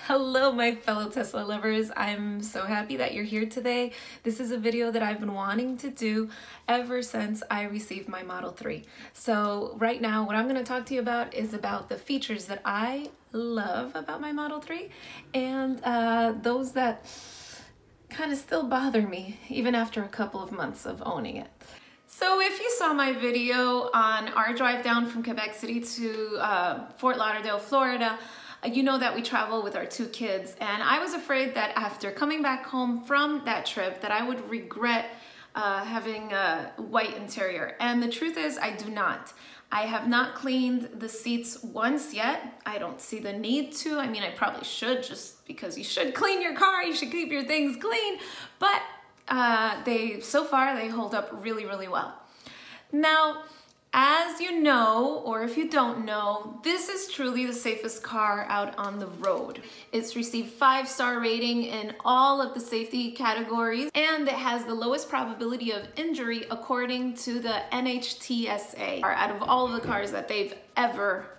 Hello, my fellow Tesla lovers. I'm so happy that you're here today. This is a video that I've been wanting to do ever since I received my Model 3. So right now, what I'm going to talk to you about is about the features that I love about my Model 3 and those that kind of still bother me even after a couple of months of owning it. So if you saw my video on our drive down from Quebec City to Fort Lauderdale, Florida, you know that we travel with our 2 kids, and I was afraid that after coming back home from that trip that I would regret having a white interior. And the truth is, I do not. I have not cleaned the seats once yet. I don't see the need to. I mean, I probably should, just because you should clean your car, you should keep your things clean, but so far they hold up really, really well. Now, as you know, or if you don't know, this is truly the safest car out on the road. It's received 5-star rating in all of the safety categories, and it has the lowest probability of injury according to the NHTSA, out of all of the cars that they've ever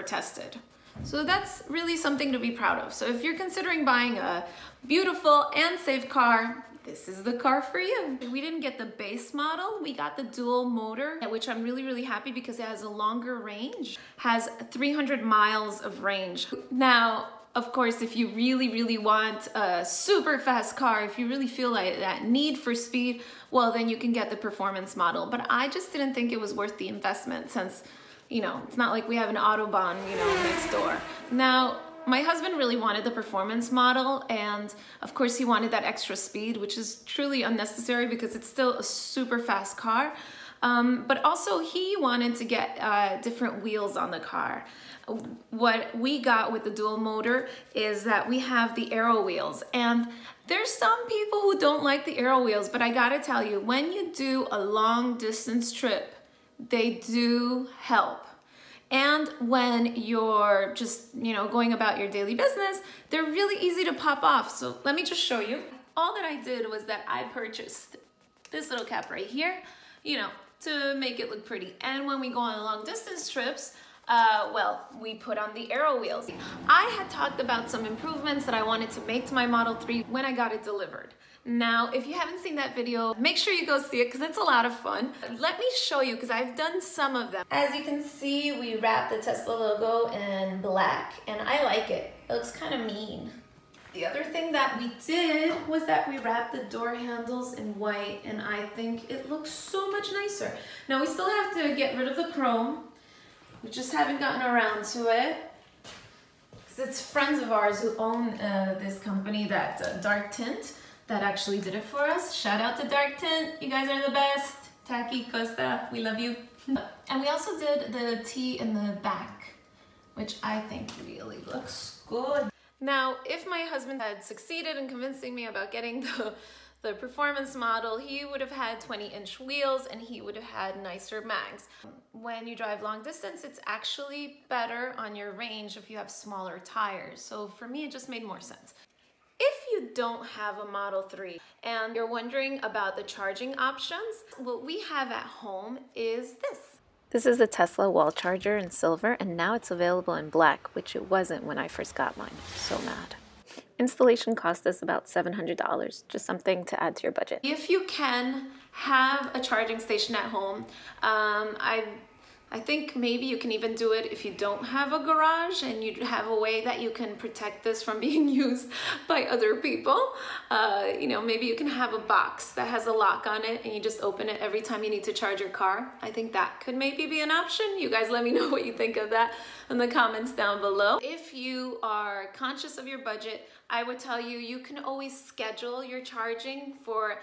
tested. So that's really something to be proud of. So if you're considering buying a beautiful and safe car, this is the car for you. We didn't get the base model, we got the dual motor, which I'm really, really happy because it has a longer range, has 300 miles of range. Now, of course, if you really, really want a super fast car, if you really feel like that need for speed, well, then you can get the performance model. But I just didn't think it was worth the investment since, you know, it's not like we have an Autobahn, you know, next door. Now, my husband really wanted the performance model, and of course he wanted that extra speed, which is truly unnecessary because it's still a super fast car. But also he wanted to get different wheels on the car. What we got with the dual motor is that we have the aero wheels, and there's some people who don't like the aero wheels, but I gotta tell you, when you do a long distance trip, they do help. And when you're just, you know, going about your daily business, they're really easy to pop off. So let me just show you. All that I did was that I purchased this little cap right here, you know, to make it look pretty. And when we go on long distance trips, well, we put on the aero wheels. I had talked about some improvements that I wanted to make to my Model 3 when I got it delivered. Now, if you haven't seen that video, make sure you go see it because it's a lot of fun. Let me show you because I've done some of them. As you can see, we wrapped the Tesla logo in black, and I like it. It looks kind of mean. The other thing that we did was that we wrapped the door handles in white, and I think it looks so much nicer. Now, we still have to get rid of the chrome. We just haven't gotten around to it. It's friends of ours who own this company, that Dark Tint, that actually did it for us. Shout out to Dark Tint, you guys are the best. Taki, Costa, we love you. And we also did the T in the back, which I think really looks good. Now, if my husband had succeeded in convincing me about getting the performance model, he would have had 20-inch wheels and he would have had nicer mags. When you drive long distance, it's actually better on your range if you have smaller tires. So for me, it just made more sense. If you don't have a Model 3 and you're wondering about the charging options, what we have at home is this. This is the Tesla wall charger in silver, and now it's available in black, which it wasn't when I first got mine. So mad. Installation cost us about $700, just something to add to your budget. If you can have a charging station at home, I think maybe you can even do it if you don't have a garage and you have a way that you can protect this from being used by other people. You know, maybe you can have a box that has a lock on it and you just open it every time you need to charge your car. I think that could maybe be an option. You guys let me know what you think of that in the comments down below. If you are conscious of your budget, I would tell you, you can always schedule your charging for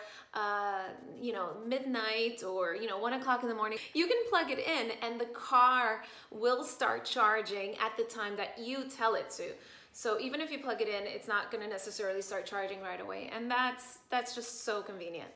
you know, midnight or, you know, 1 o'clock in the morning. You can plug it in and the car will start charging at the time that you tell it to. So even if you plug it in, it's not going to necessarily start charging right away. And that's just so convenient.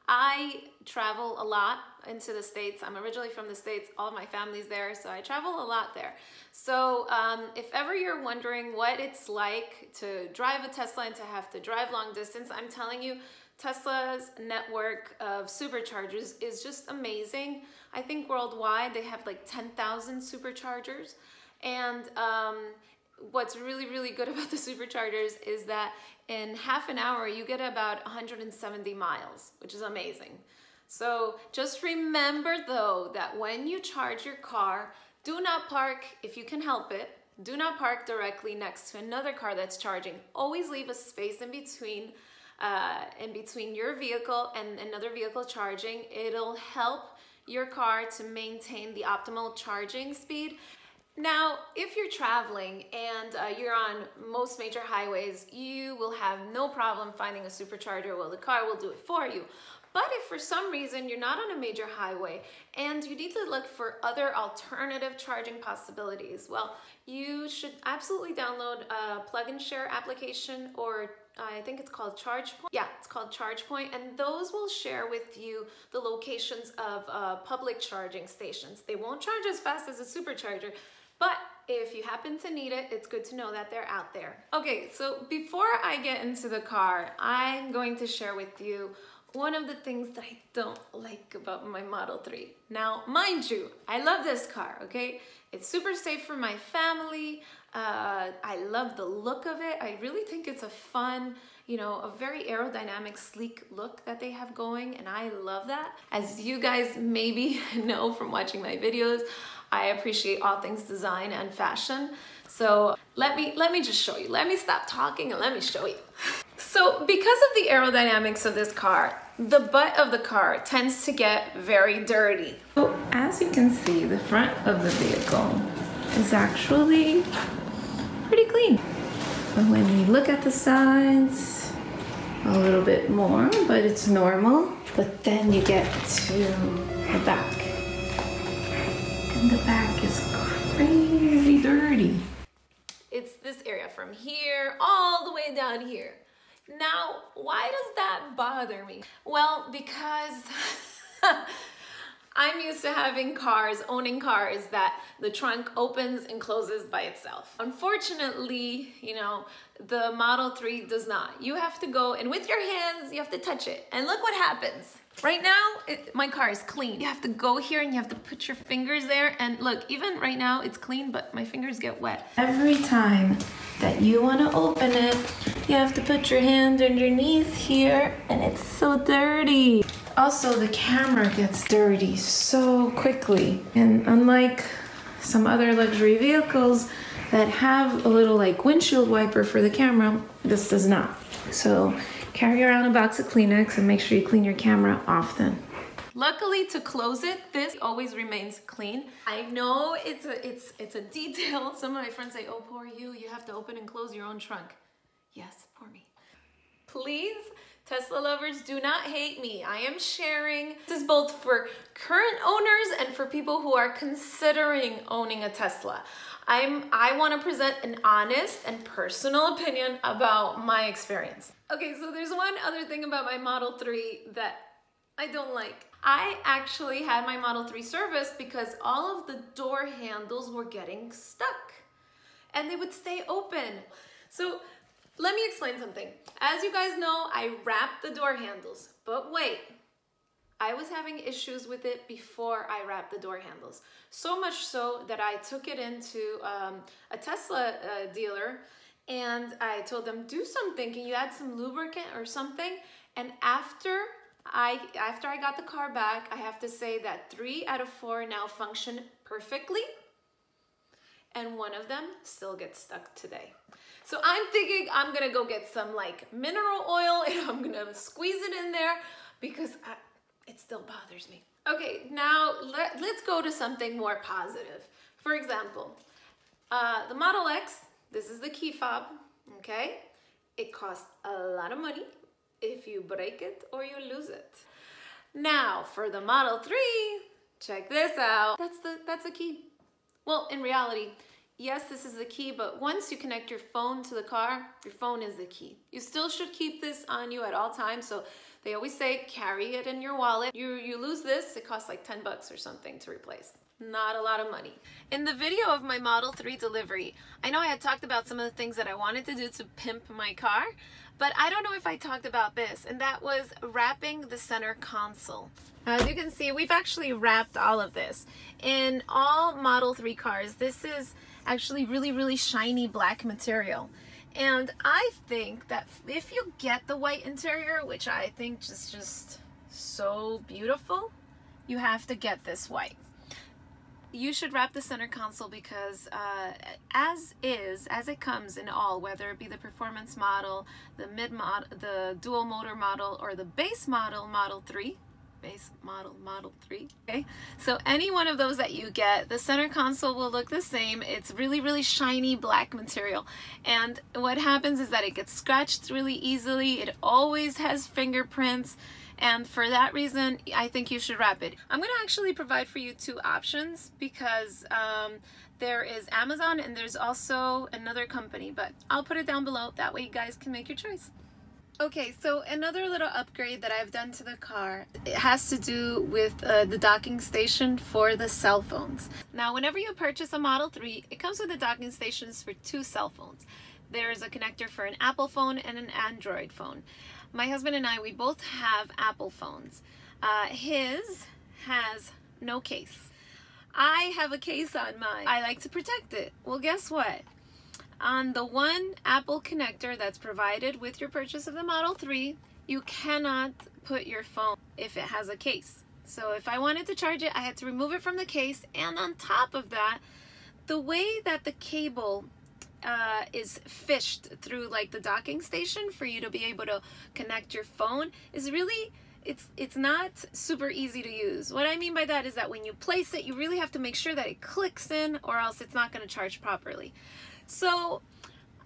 I travel a lot into the States. I'm originally from the States. All of my family's there, so I travel a lot there. So if ever you're wondering what it's like to drive a Tesla and to have to drive long distance, I'm telling you, Tesla's network of superchargers is just amazing. I think worldwide they have like 10,000 superchargers, and what's really good about the superchargers is that in half an hour you get about 170 miles, which is amazing. So just remember though that when you charge your car, do not park, if you can help it, do not park directly next to another car that's charging. Always leave a space in between your vehicle and another vehicle charging. It'll help your car to maintain the optimal charging speed. Now, if you're traveling and you're on most major highways, you will have no problem finding a supercharger. Well, the car will do it for you. But if for some reason you're not on a major highway and you need to look for other alternative charging possibilities, well, you should absolutely download a plug and share application, or I think it's called ChargePoint. Yeah, it's called ChargePoint, and those will share with you the locations of public charging stations. They won't charge as fast as a supercharger, but if you happen to need it, it's good to know that they're out there. Okay, so before I get into the car, I'm going to share with you one of the things that I don't like about my Model 3. Now, mind you, I love this car, okay? It's super safe for my family. I love the look of it. I really think it's a fun, you know, a very aerodynamic, sleek look that they have going, and I love that. As you guys maybe know from watching my videos, I appreciate all things design and fashion. So let me just show you. Let me stop talking and let me show you. So because of the aerodynamics of this car, the butt of the car tends to get very dirty. So as you can see, the front of the vehicle is actually pretty clean. But when you look at the sides, a little bit more, but it's normal. But then you get to the back. And the back is crazy dirty. It's this area from here all the way down here. Now, why does that bother me? Well, because I'm used to owning cars that the trunk opens and closes by itself. Unfortunately, you know, the Model 3 does not. You have to go, and with your hands, you have to touch it. And look what happens. Right now, my car is clean. You have to go here and you have to put your fingers there. And look, even right now, it's clean, but my fingers get wet. Every time that you want to open it, you have to put your hand underneath here, and it's so dirty. Also, the camera gets dirty so quickly. And unlike some other luxury vehicles that have a little like windshield wiper for the camera, this does not. So carry around a box of Kleenex and make sure you clean your camera often. Luckily, to close it, this always remains clean. I know it's a detail. Some of my friends say, oh, poor you have to open and close your own trunk. Yes, poor me. Please, Tesla lovers, do not hate me. I am sharing. This is both for current owners and for people who are considering owning a Tesla. I want to present an honest and personal opinion about my experience. Okay, so there's one other thing about my Model 3 that I don't like. I actually had my Model 3 serviced because all of the door handles were getting stuck and they would stay open. So let me explain something. As you guys know, I wrapped the door handles, but wait, I was having issues with it before I wrapped the door handles. So much so that I took it into a Tesla dealer and I told them, do something, can you add some lubricant or something? And after I got the car back, I have to say that 3 out of 4 now function perfectly, and one of them still gets stuck today. So I'm thinking I'm gonna go get some like mineral oil and I'm gonna squeeze it in there because it still bothers me. Okay, now let's go to something more positive. For example, the Model X, this is the key fob, okay? It costs a lot of money if you break it or you lose it. Now, for the Model 3, check this out. That's the key. Well, in reality, yes, this is the key, but once you connect your phone to the car, your phone is the key. You still should keep this on you at all times, so they always say carry it in your wallet. You lose this, it costs like 10 bucks or something to replace. Not a lot of money. In the video of my Model 3 delivery, I know I had talked about some of the things that I wanted to do to pimp my car, but I don't know if I talked about this, and that was wrapping the center console. As you can see, we've actually wrapped all of this. In all Model 3 cars, this is actually really shiny black material. And I think that if you get the white interior, which I think is just so beautiful, you have to get this white. You should wrap the center console because as it comes in all, whether it be the performance model, the mid model, the dual motor model, or the base model, Model 3, okay? So any one of those that you get, the center console will look the same. It's really shiny black material. And what happens is that it gets scratched really easily. It always has fingerprints. And for that reason, I think you should wrap it. I'm going to actually provide for you two options because there is Amazon and there's also another company, but I'll put it down below. That way you guys can make your choice. Okay, so another little upgrade that I've done to the car, it has to do with the docking station for the cell phones. Now, whenever you purchase a Model 3, it comes with the docking stations for two cell phones. There's a connector for an Apple phone and an Android phone. My husband and I, we both have Apple phones. His has no case. I have a case on mine. I like to protect it. Well, guess what? On the one Apple connector that's provided with your purchase of the Model 3, you cannot put your phone if it has a case. So if I wanted to charge it, I had to remove it from the case. And on top of that, the way that the cable is fished through like the docking station for you to be able to connect your phone is really, it's not super easy to use. What I mean by that is that when you place it, you really have to make sure that it clicks in or else it's not going to charge properly. So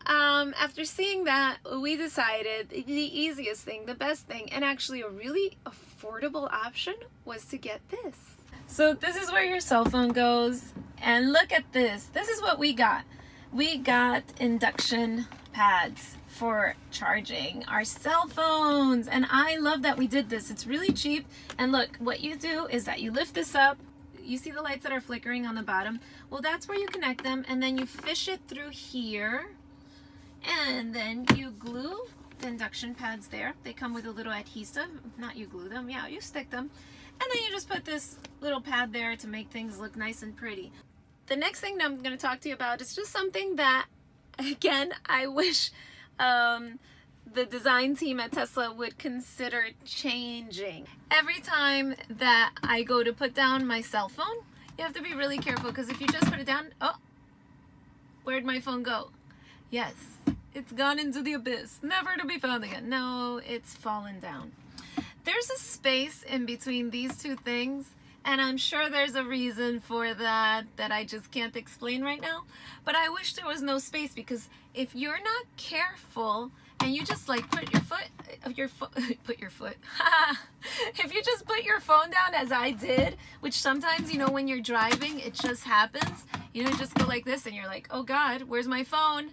after seeing that, we decided the easiest thing, the best thing, and actually a really affordable option was to get this. So this is where your cell phone goes, and look at this. This is what we got. We got induction pads for charging our cell phones, and I love that we did this. It's really cheap, and look, what you do is that you lift this up. You see the lights that are flickering on the bottom? Well, that's where you connect them, and then you fish it through here, and then you glue the induction pads there. They come with a little adhesive. Not you glue them, yeah, you stick them. And then you just put this little pad there to make things look nice and pretty. The next thing that I'm going to talk to you about is just something that, again, I wish the design team at Tesla would consider changing. Every time that I go to put down my cell phone, you have to be really careful because if you just put it down, oh, where'd my phone go? Yes, it's gone into the abyss, never to be found again. No, it's fallen down. There's a space in between these two things, and I'm sure there's a reason for that I just can't explain right now. But I wish there was no space, because if you're not careful and you just like put your foot, if you just put your phone down as I did, which sometimes, you know, when you're driving, it just happens. You know, just go like this and you're like, oh God, where's my phone?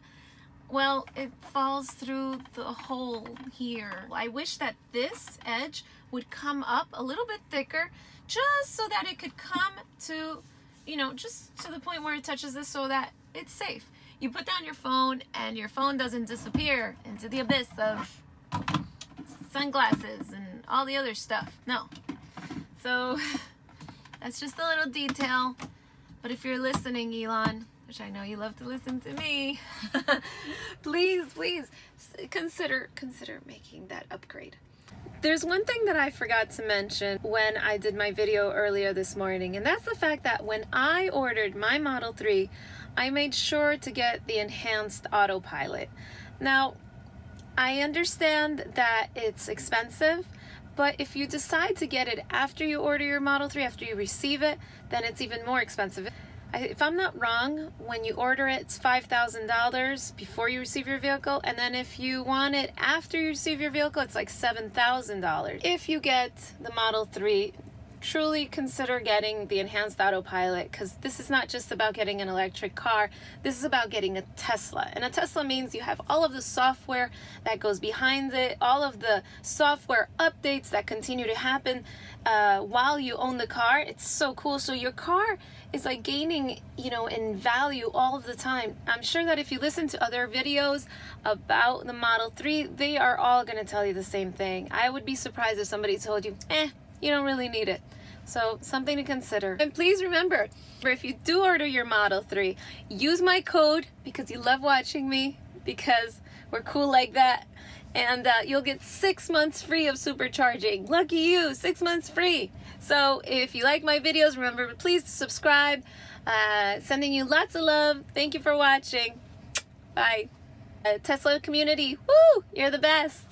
Well, it falls through the hole here. I wish that this edge would come up a little bit thicker, just so that it could come to, you know, just to the point where it touches this so that it's safe. You put down your phone and your phone doesn't disappear into the abyss of sunglasses and all the other stuff. No. So that's just a little detail. But if you're listening, Elon, which I know you love to listen to me, please consider making that upgrade. There's one thing that I forgot to mention when I did my video earlier this morning, and that's the fact that when I ordered my Model 3, I made sure to get the enhanced autopilot. Now, I understand that it's expensive, but if you decide to get it after you order your Model 3, after you receive it, then it's even more expensive. If I'm not wrong, when you order it, it's $5,000 before you receive your vehicle, and then if you want it after you receive your vehicle, it's like $7,000. If you get the Model 3, truly consider getting the enhanced autopilot, because this is not just about getting an electric car, this is about getting a Tesla. And a Tesla means you have all of the software that goes behind it, all of the software updates that continue to happen while you own the car. It's so cool. So your car is like gaining, you know, in value all of the time. I'm sure that if you listen to other videos about the Model 3, they are all going to tell you the same thing. I would be surprised if somebody told you, you don't really need it. So something to consider. And please remember, if you do order your Model 3, use my code because you love watching me, because we're cool like that. And you'll get 6 months free of supercharging. Lucky you, 6 months free. So if you like my videos, remember, please subscribe. Sending you lots of love. Thank you for watching. Bye. Tesla community, woo, you're the best.